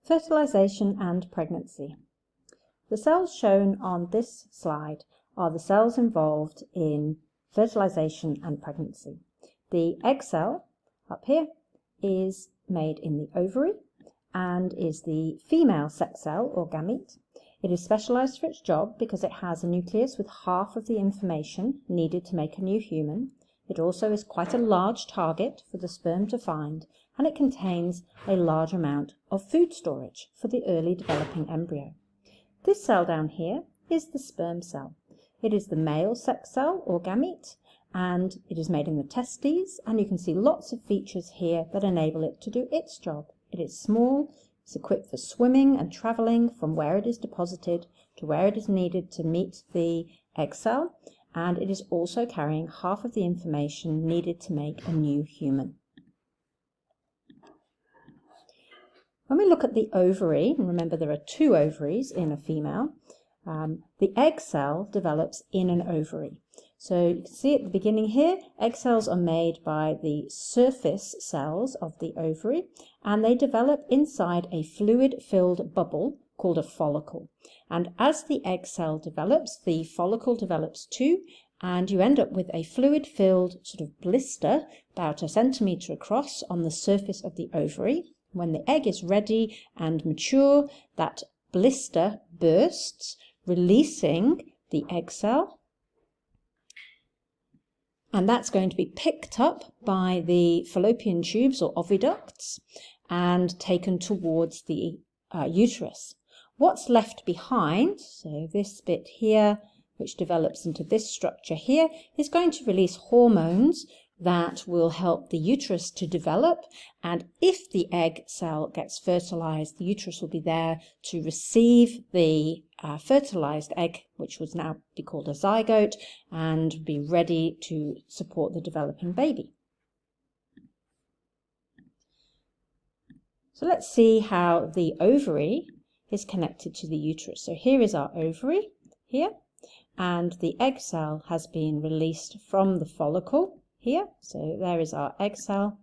Fertilization and pregnancy. The cells shown on this slide are the cells involved in fertilization and pregnancy. The egg cell up here is made in the ovary and is the female sex cell or gamete. It is specialized for its job because it has a nucleus with half of the information needed to make a new human. It also is quite a large target for the sperm to find, and it contains a large amount of food storage for the early developing embryo. This cell down here is the sperm cell. It is the male sex cell or gamete, and it is made in the testes, and you can see lots of features here that enable it to do its job. It is small, it's equipped for swimming and travelling from where it is deposited to where it is needed to meet the egg cell, and it is also carrying half of the information needed to make a new human. When we look at the ovary, and remember there are two ovaries in a female, the egg cell develops in an ovary. So you can see at the beginning here, egg cells are made by the surface cells of the ovary, and they develop inside a fluid-filled bubble called a follicle. And as the egg cell develops, the follicle develops too, and you end up with a fluid-filled sort of blister about 1 centimetre across on the surface of the ovary. When the egg is ready and mature, that blister bursts, releasing the egg cell, and that's going to be picked up by the fallopian tubes or oviducts and taken towards the uterus. What's left behind, so this bit here, which develops into this structure here, is going to release hormones that will help the uterus to develop, and if the egg cell gets fertilized, the uterus will be there to receive the fertilized egg, which would now be called a zygote, and be ready to support the developing baby. So let's see how the ovary is connected to the uterus. So here is our ovary here, and the egg cell has been released from the follicle here. So there is our egg cell,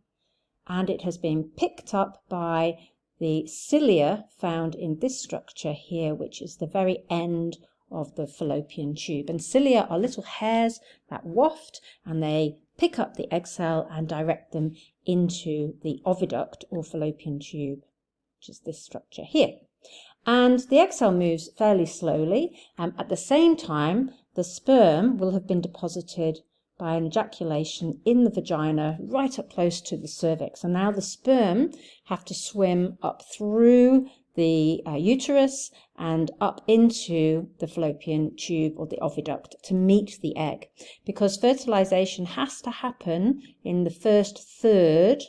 and it has been picked up by the cilia found in this structure here, which is the very end of the fallopian tube. And cilia are little hairs that waft, and they pick up the egg cell and direct them into the oviduct or fallopian tube, which is this structure here. And the egg cell moves fairly slowly. At the same time, the sperm will have been deposited by an ejaculation in the vagina right up close to the cervix. And now the sperm have to swim up through the uterus and up into the fallopian tube or the oviduct to meet the egg, because fertilization has to happen in the first third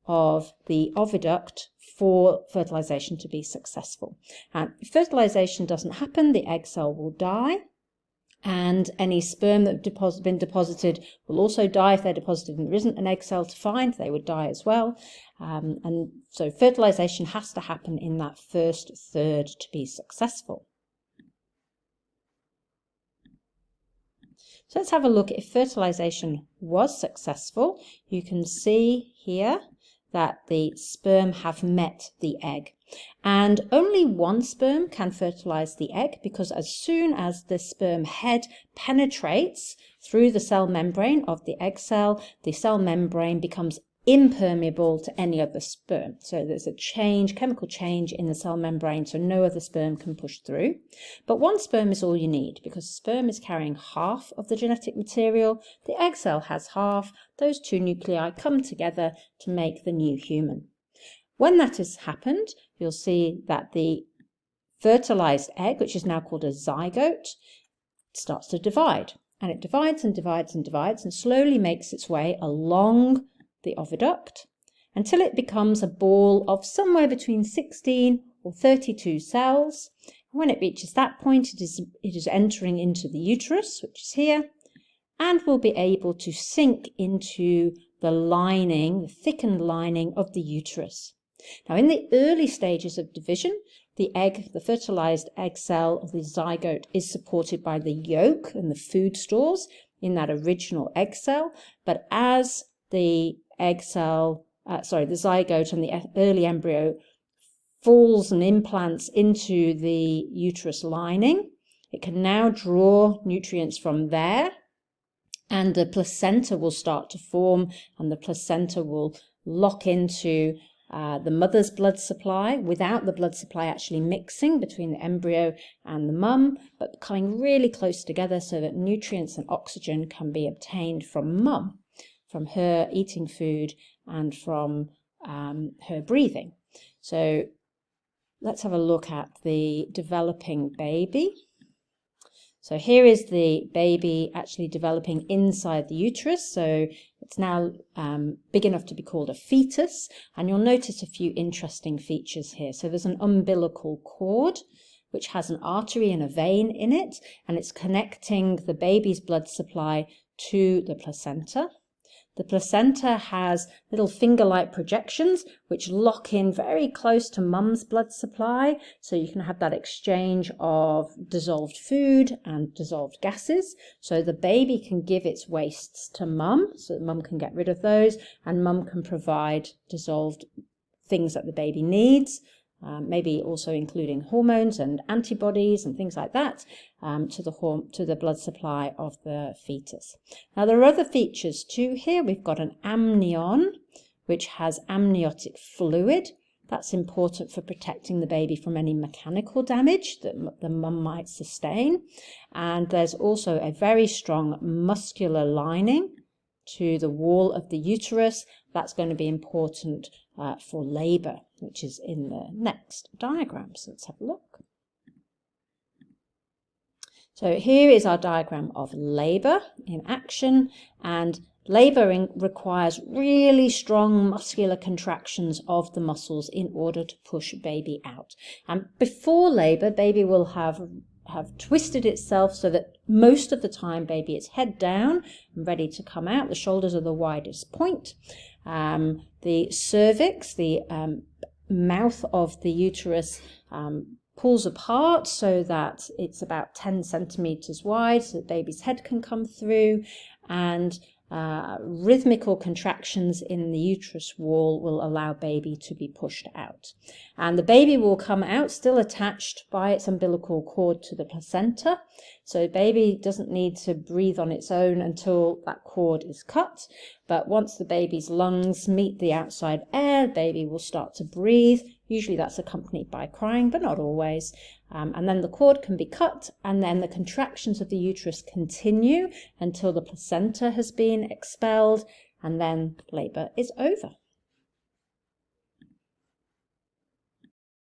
of the oviduct for fertilization to be successful. And if fertilization doesn't happen, the egg cell will die, and any sperm that have been deposited will also die. If they're deposited and there isn't an egg cell to find, they would die as well. And so fertilization has to happen in that first third to be successful. So let's have a look. If fertilization was successful, you can see here that the sperm have met the egg. And only one sperm can fertilize the egg, because as soon as the sperm head penetrates through the cell membrane of the egg cell, the cell membrane becomes impermeable to any other sperm. So there's a change, chemical change in the cell membrane, so no other sperm can push through. But one sperm is all you need, because the sperm is carrying half of the genetic material, the egg cell has half. Those two nuclei come together to make the new human. When that has happened, you'll see that the fertilized egg, which is now called a zygote, starts to divide. And it divides and divides and divides and slowly makes its way along the oviduct until it becomes a ball of somewhere between 16 or 32 cells. When it reaches that point, it is entering into the uterus, which is here, and will be able to sink into the lining, the thickened lining of the uterus. Now, in the early stages of division, the egg, the fertilized egg cell of the zygote, is supported by the yolk and the food stores in that original egg cell. But as the egg cell, the zygote and the early embryo falls and implants into the uterus lining. It can now draw nutrients from there, and the placenta will start to form, and the placenta will lock into the mother's blood supply without the blood supply actually mixing between the embryo and the mum, but coming really close together so that nutrients and oxygen can be obtained from mum, from her eating food and from her breathing. So let's have a look at the developing baby. So here is the baby actually developing inside the uterus. So it's now big enough to be called a fetus. And you'll notice a few interesting features here. So there's an umbilical cord, which has an artery and a vein in it, and it's connecting the baby's blood supply to the placenta. The placenta has little finger-like projections which lock in very close to mum's blood supply, so you can have that exchange of dissolved food and dissolved gases. So the baby can give its wastes to mum, so that mum can get rid of those, and mum can provide dissolved things that the baby needs, maybe also including hormones and antibodies and things like that, to the blood supply of the fetus. Now there are other features too here. We've got an amnion, which has amniotic fluid. That's important for protecting the baby from any mechanical damage that the mum might sustain. And there's also a very strong muscular lining to the wall of the uterus. That's going to be important for labour, which is in the next diagram. So let's have a look. So here is our diagram of labour in action, and labour requires really strong muscular contractions of the muscles in order to push baby out. And before labour, baby will have twisted itself so that most of the time baby is head down and ready to come out. The shoulders are the widest point. The cervix, the mouth of the uterus, pulls apart so that it's about 10 centimeters wide so that baby's head can come through, and rhythmical contractions in the uterus wall will allow baby to be pushed out. And the baby will come out still attached by its umbilical cord to the placenta. So baby doesn't need to breathe on its own until that cord is cut. But once the baby's lungs meet the outside air, baby will start to breathe. Usually that's accompanied by crying, but not always. And then the cord can be cut, and then the contractions of the uterus continue until the placenta has been expelled, and then labour is over.